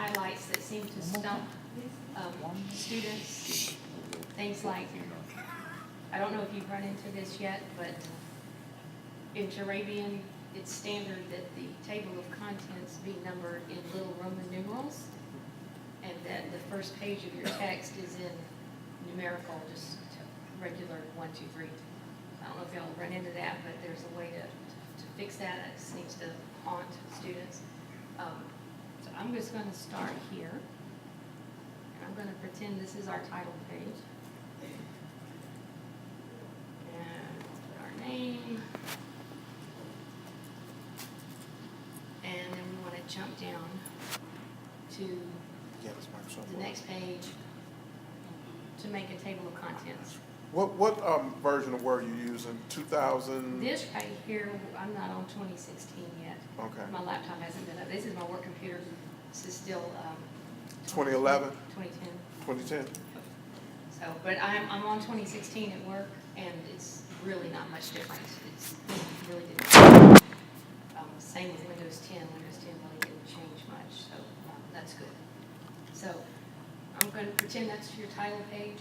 highlights that seem to stump students. Things like, I don't know if you've run into this yet, but in Turabian, it's standard that the table of contents be numbered in little Roman numerals, and that the first page of your text is in numerical, just regular 1, 2, 3. I don't know if y'all run into that, but there's a way to fix that. It seems to haunt students. So I'm just going to start here, and I'm going to pretend this is our title page. And put our name. And then we want to jump down to the next page to make a table of contents. What version of Word are you using? 2000? This right here, I'm not on 2016 yet. Okay. My laptop hasn't been up. This is my work computer. This is still 2011? 2010. 2010. So, but I'm on 2016 at work, and it's really not much different. It's really didn't. Same with Windows 10. Windows 10 really didn't change much, so that's good. So I'm going to pretend that's your title page.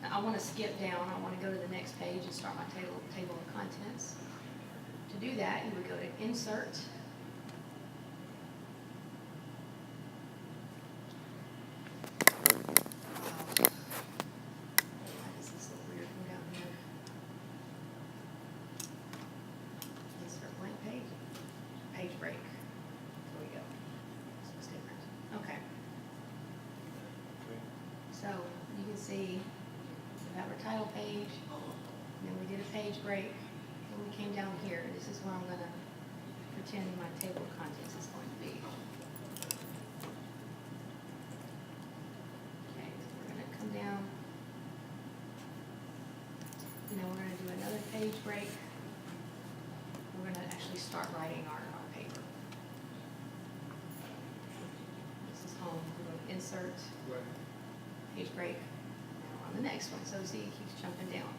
Now, I want to skip down. I want to go to the next page and start my table of contents. To do that, you would go to Insert. This is a weird one down here. Insert blank page. Page break. There we go. This was different. Okay. So you can see we have our title page, and then we did a page break, and we came down here. This is where I'm going to pretend my table of contents is going to be. Okay, so we're going to come down. And then we're going to do another page break. We're going to actually start writing our paper. This is home. We're going to insert, page break. Now on the next one. So see, it keeps jumping down.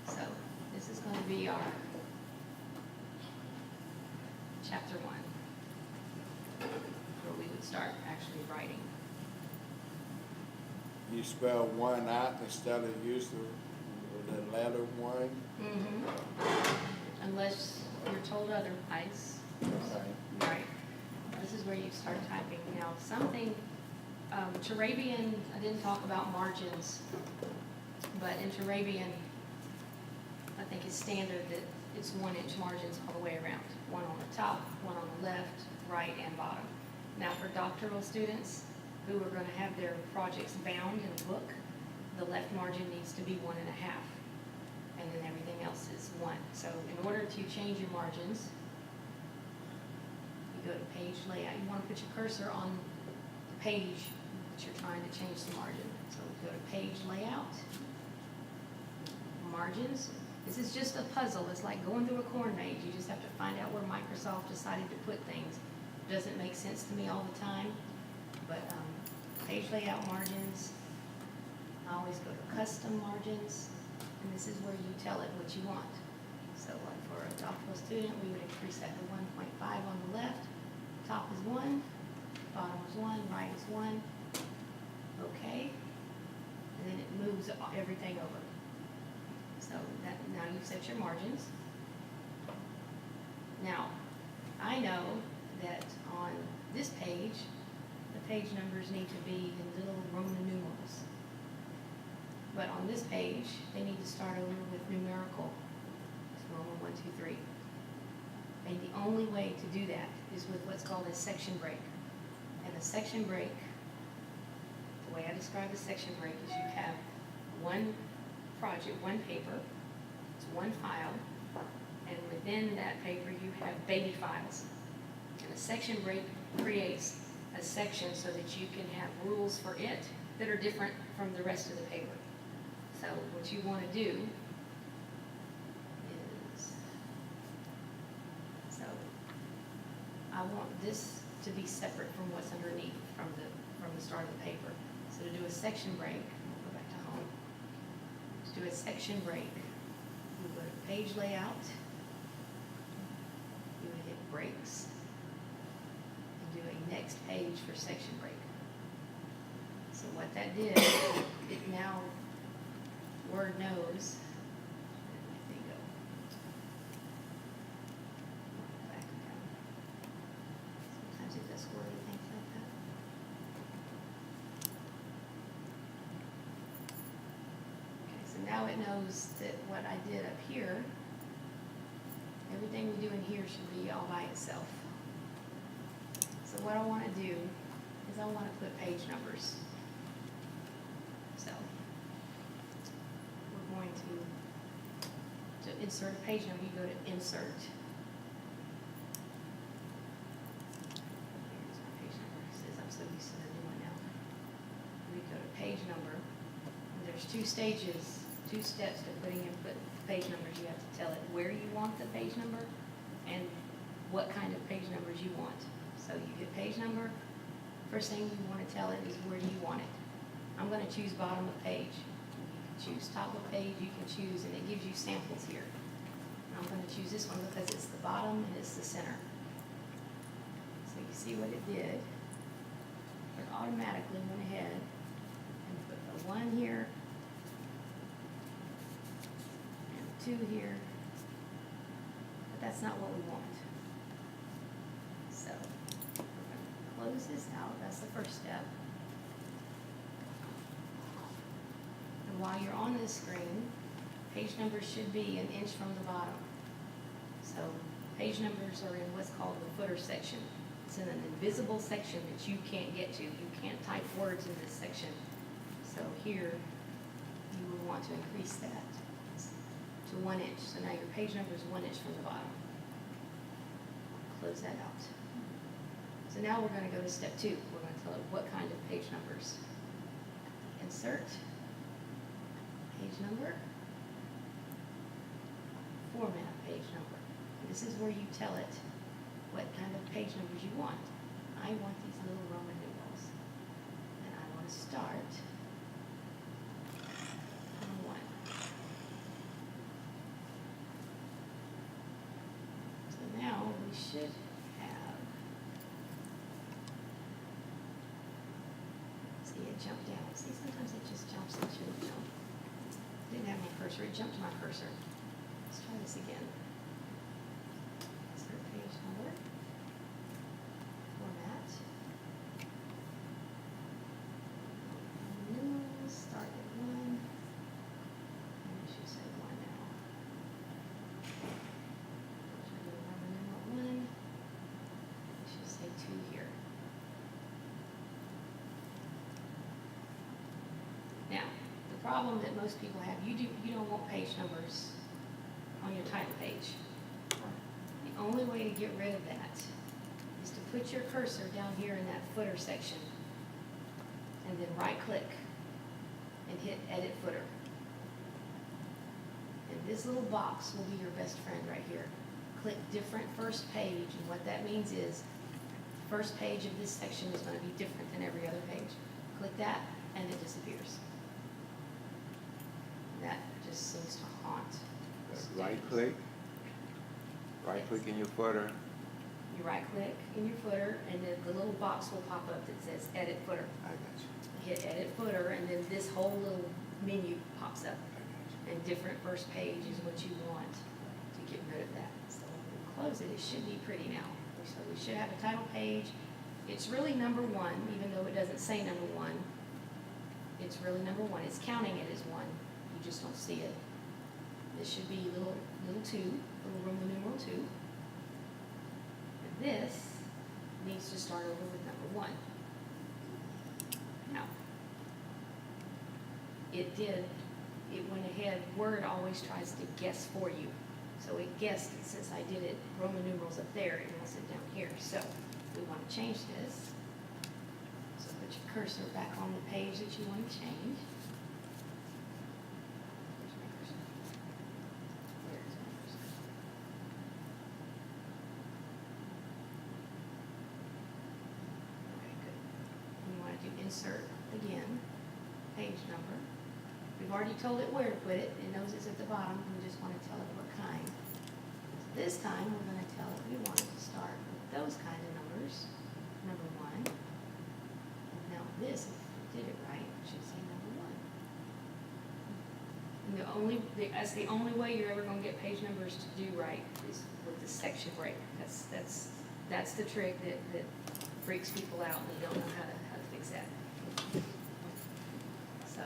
So this is going to be our chapter 1, where we would start actually writing. You spell one out instead of use the letter one. Unless you're told otherwise. Okay. Right. This is where you start typing. Now, something, Turabian, I didn't talk about margins, but in Turabian, I think it's standard that it's 1-inch margins all the way around. One on the top, one on the left, right, and bottom. Now, for doctoral students who are going to have their projects bound in a book, the left margin needs to be 1.5. And then everything else is 1. So in order to change your margins, you go to page layout. You want to put your cursor on the page that you're trying to change the margin. So we go to page layout, margins. This is just a puzzle. It's like going through a corn maze. You just have to find out where Microsoft decided to put things. Doesn't make sense to me all the time, but page layout margins. I always go to custom margins. And this is where you tell it what you want. So like for a doctoral student, we would increase that to 1.5 on the left. Top is 1, bottom is 1, right is 1. Okay. And then it moves everything over. So that, now you've set your margins. Now, I know that on this page, the page numbers need to be in little Roman numerals. But on this page, they need to start over with numerical. It's Roman 1, 2, 3. And the only way to do that is with what's called a section break. And a section break, the way I describe a section break is you have one project, one paper, it's one file, and within that paper you have baby files. And a section break creates a section so that you can have rules for it that are different from the rest of the paper. So what you want to do is, so I want this to be separate from what's underneath from the start of the paper. So to do a section break, we'll go back to home. To do a section break, we go to page layout, you would hit breaks, and do a next page for section break. what that did, it now, Word knows. There you go. Back down. Sometimes it does squirrely things like that. Okay, so now it knows that what I did up here, everything we do in here should be all by itself. So what I want to do is I want to put page numbers. So we're going to insert a page number, you go to insert. Here's my page number. It says I'm so used to the new one now. We go to page number. And there's two stages, two steps to putting in page numbers. You have to tell it where you want the page number and what kind of page numbers you want. So you get page number. First thing you want to tell it is where do you want it. I'm going to choose bottom of page. You can choose top of page, you can choose, and it gives you samples here. I'm going to choose this one because it's the bottom and it's the center. So you see what it did. It automatically went ahead and put a 1 here and a 2 here. But that's not what we want. So we're going to close this out. That's the first step. And while you're on this screen, page numbers should be an inch from the bottom. So page numbers are in what's called the footer section. It's in an invisible section that you can't get to. You can't type words in this section. So here, you would want to increase that to 1 inch. So now your page number is 1 inch from the bottom. Close that out. So now we're going to go to step 2. We're going to tell it what kind of page numbers. Insert, page number, format page number. And this is where you tell it what kind of page numbers you want. I want these little Roman numerals. And I want to start on 1. So now we should have, see it jump down. See, sometimes it just jumps and shouldn't jump. Didn't have my cursor, it jumped to my cursor. Let's try this again. Insert page number, format, numerals, start at 1, and it should say 1 now. Should do Roman numeral 1, it should say 2 here. Now, the problem that most people have, you don't want page numbers on your title page. The only way to get rid of that is to put your cursor down here in that footer section and then right click and hit edit footer. And this little box will be your best friend right here. Click different first page, and what that means is the first page of this section is going to be different than every other page. Click that and it disappears. That just seems to haunt. Right click in your footer. You right click in your footer and then the little box will pop up that says edit footer. I got you. Hit edit footer and then this whole little menu pops up. I got And different first page is what you want to get rid of that. So when we close it, it should be pretty now. So we should have a title page. It's really number 1, even though it doesn't say number 1. It's really number 1. It's counting it as 1. You just don't see it. This should be little 2, little Roman numeral 2. And this needs to start over with number 1. Now, it went ahead, Word always tries to guess for you. So it guessed, since I did it Roman numerals up there, it wants it down here. So we want to change this. So put your cursor back on the page that you want to change. Where's my cursor? Where's my cursor? Okay, good. And you want to do insert again, page number. We've already told it where to put it. It knows it's at the bottom. We just want to tell it what kind. This time, we're going to tell it we want it to start with those kind of numbers. Number 1. And now this, if we did it right, That's the only way you're ever gonna get page numbers to do right is with the section break. That's the trick that freaks people out and they don't know how to fix that. So,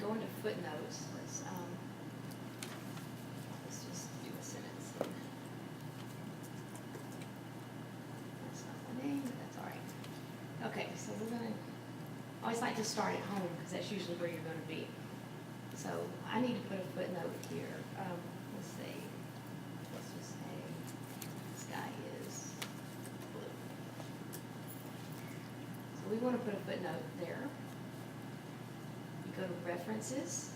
going to footnotes, let's just do a sentence. That's not my name, but that's all right. Okay, so we're gonna, I always like to start at home, because that's usually where you're gonna be. So I need to put a footnote here. Let's see, let's just say this guy is blue. So we wanna put a footnote there. You go to references.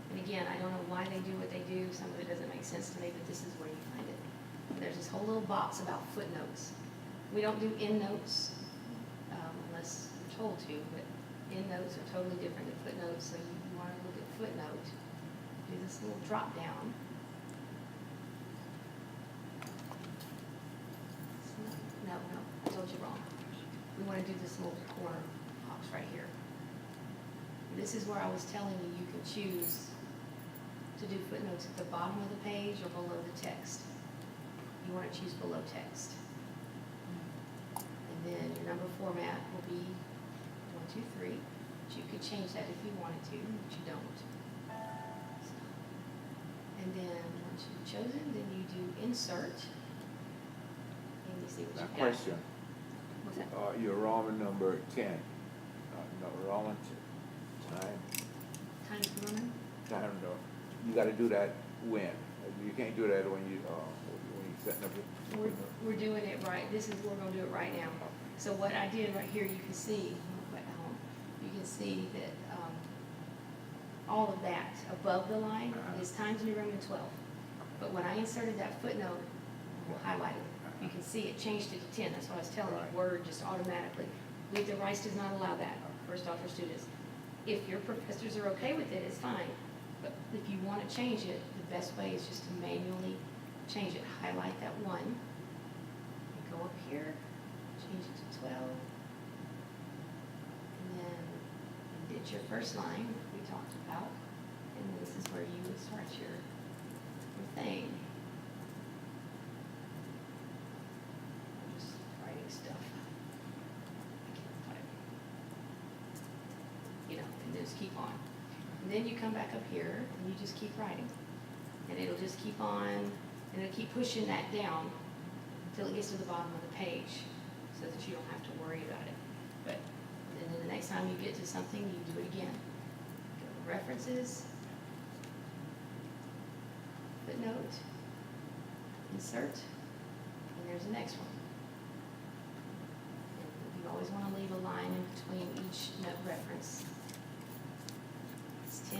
And again, I don't know why they do what they do, some of it doesn't make sense to me, but this is where you find it. There's this whole little box about footnotes. We don't do endnotes, unless we're told to, but endnotes are totally different than footnotes, so you want to look at footnote, do this little drop down. No, I told you wrong. We want to do this little corner box right here. This is where I was telling you you can choose to do footnotes at the bottom of the page or below the text. You want to choose below text. And then your number format will be 1, 2, 3. But you could change that if you wanted to, but you don't. And then once you've chosen, then you do insert. And you see what Now, you've got. question, What's that? your Roman number 10, no, Roman time, Times Roman? no, you gotta do that when? You can't do that when you setting up your. We're doing it right. We're gonna do it right now. So what I did right here, you can see, you can see that, all of that above the line is Times New Roman 12. But when I inserted that footnote, we'll highlight it. You can see it changed it to 10. That's what I was telling you. Right. Word just automatically. Leave the Rice does not allow that, first off for students. If your professors are okay with it, it's fine. But if you want to change it, the best way is just to manually change it. Highlight that 1. You go up here, change it to 12. And then you did your first line, which we talked about. And then this is where you would start your thing. I'm just writing stuff. I can't type. You know, and just keep on. And then you come back up here and you just keep writing. And it'll just keep on, and it'll keep pushing that down until it gets to the bottom of the page so that you don't have to worry about it. But then the next time you get to something, you do it again. Go to references, footnote, insert, and there's the next one. And you always want to leave a line in between each note reference. It's 10,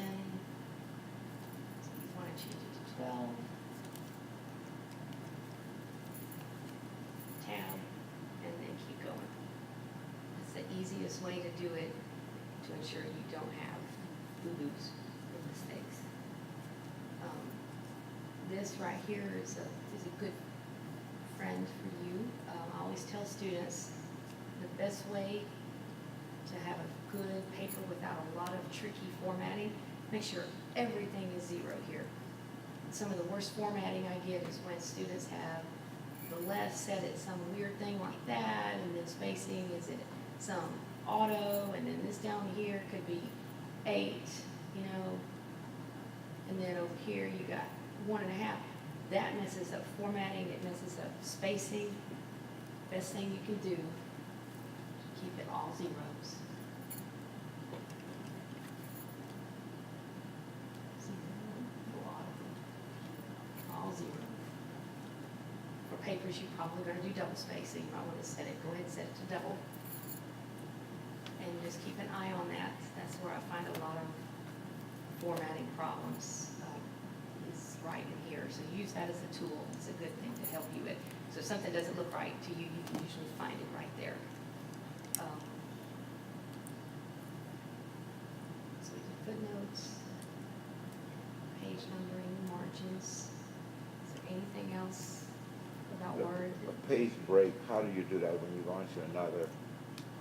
so you want to change it to 12. Tab, and then keep going. It's the easiest way to do it to ensure you don't have boo-boos or mistakes. This right here is a good friend for you. I always tell students the best way to have a good paper without a lot of tricky formatting, make sure everything is 0 here. Some of the worst formatting I get is when students have the left set at some weird thing like that, and then spacing is at some auto, and then this down here could be 8, you know, and then over here you got 1.5. That messes up formatting, it messes up spacing. Best thing you can do, keep it all 0s. All 0. For papers, you're probably going to do double spacing. You might want to go ahead and set it to double. And just keep an eye on that. That's where I find a lot of formatting problems, is right in here. So use that as a tool. It's a good thing to help you with. So if something doesn't look right to you, you can usually find it right there. So we do footnotes, page numbering, margins. Is there anything else about Word? A page break, how do you do that when you go into another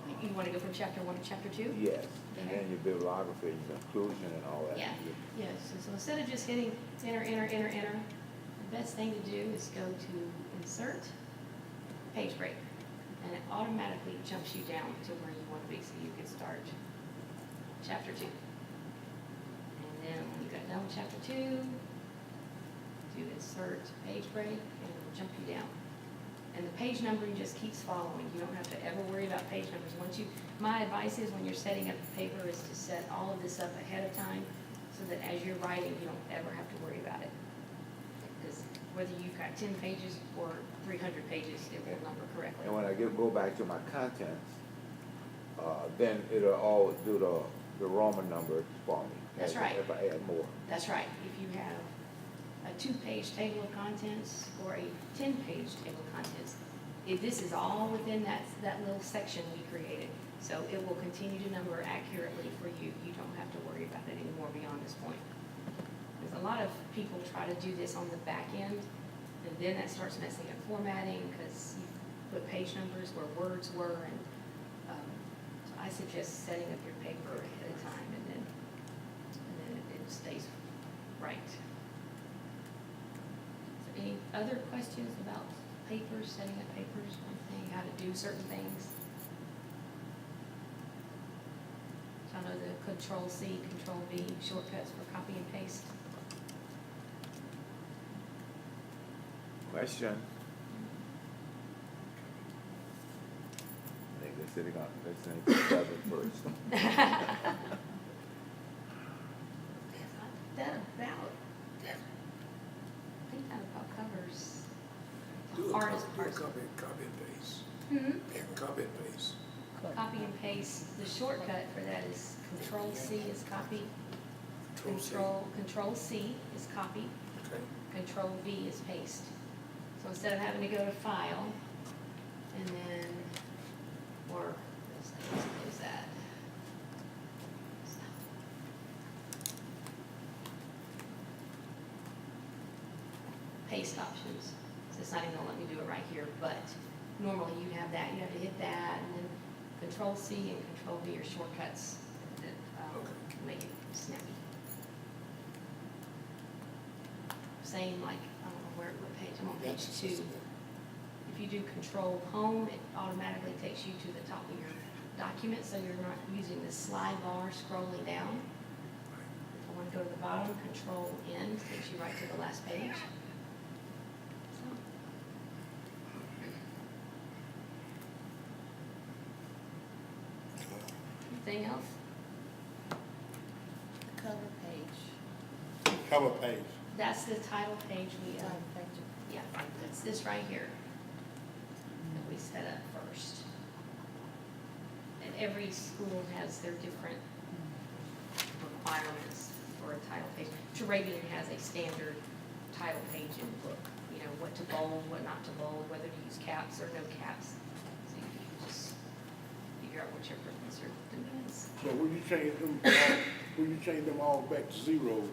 You wanna go from chapter 1 to chapter 2? Yes, and Okay. then your bibliography, your conclusion and all that. Yeah, yes, so instead of just hitting enter, enter, enter, enter, the best thing to do is go to insert, page break, and it automatically jumps you down to where you want to be, so you can start chapter 2. And then when you got done with chapter 2, do insert, page break, and it'll jump you down. And the page numbering just keeps following. You don't have to ever worry about page numbers. My advice is when you're setting up the paper is to set all of this up ahead of time so that as you're writing, you don't ever have to worry about it. Because whether you've got 10 pages or 300 pages, it will number correctly. And when I go back to my contents, then it'll all do the Roman numbers for me. That's right. If I add more. That's right. If you have a 2-page table of contents or a 10-page table of contents, this is all within that little section we created. So it will continue to number accurately for you. You don't have to worry about it anymore beyond this point. Because a lot of people try to do this on the back end, and then that starts messing up formatting because you put page numbers where words were, and so I suggest setting up your paper ahead of time, and then it stays right. So any other questions about papers, setting up papers, one thing, how to do certain things? So I know the Control-C, Control-V shortcuts for copy and paste. Question? I think they're sitting on, let's say 7 first. I think that about covers Do the a hardest copy, parts. copy and paste. Hmm? And copy and paste. Copy and paste, the shortcut for that is Control-C is copy, Control-C is copy, Okay. Control-V is paste. So instead of having to go to File, and then, or, let's close that. Paste options, so it's not even gonna let me do it right here, but normally you'd have that, you have to hit that, and then Control-C and Control-V are shortcuts that Okay. make it snappy. Same like, I don't know what page, I'm on page 2. If you do Control-Home, it automatically takes you to the top of your document, so you're not using the slide bar scrolling down. If I want to go to the bottom, Control-N takes you right to the last page. So. Anything else? Cover page. Cover page. That's the title page we, Title page. yeah, that's this right here that we set up first. And every school has their different requirements for a title page. Turabian has a standard title page in the book, you know, what to bold, what not to bold, whether to use caps or no caps. So you can just figure out what your professor demands. So when you change them all back to zeros,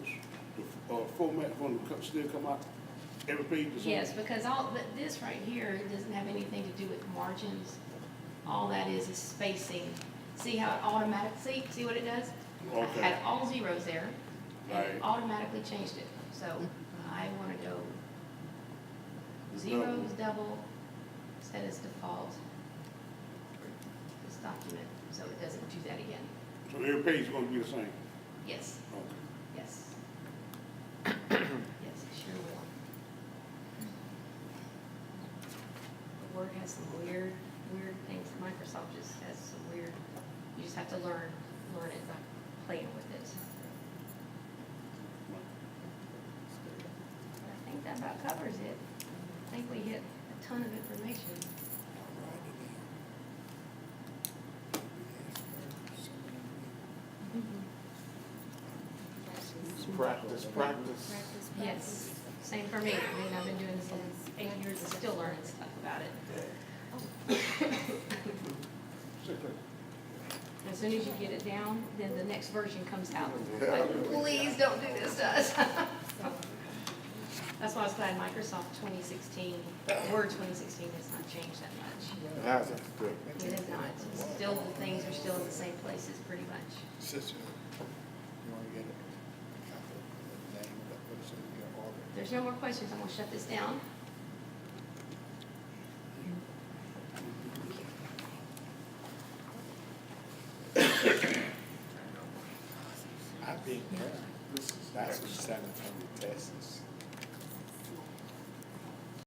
the format going to still come out every page the same? Yes, because this right here doesn't have anything to do with margins. All that is spacing. See how it see what it does? I Okay. had all zeros there, and it Right. automatically changed it. So I want to go zeros, double, set as default, this document, so it doesn't do that again. So every page is going to be the same? Yes, Okay. yes. Yes, it sure will. The Word has some weird things. Microsoft just has some weird, you just have to learn it by playing with it. But I think that about covers it. I think we hit a ton of information. Practice. Practice. Yes, same for me. I mean, I've been doing this for 8 years and still learning stuff about it. As soon as you get it down, then the next version comes out. Like, please don't do this to us. That's why I was glad Microsoft 2016, Word 2016 has not changed that much. It hasn't, good. It has not. Still, the things are still in the same places pretty much. Sister, you wanna get it? The name of that person in your order. If there's no more questions, I'm gonna shut this down. I've been there. That's in San Antonio, Texas.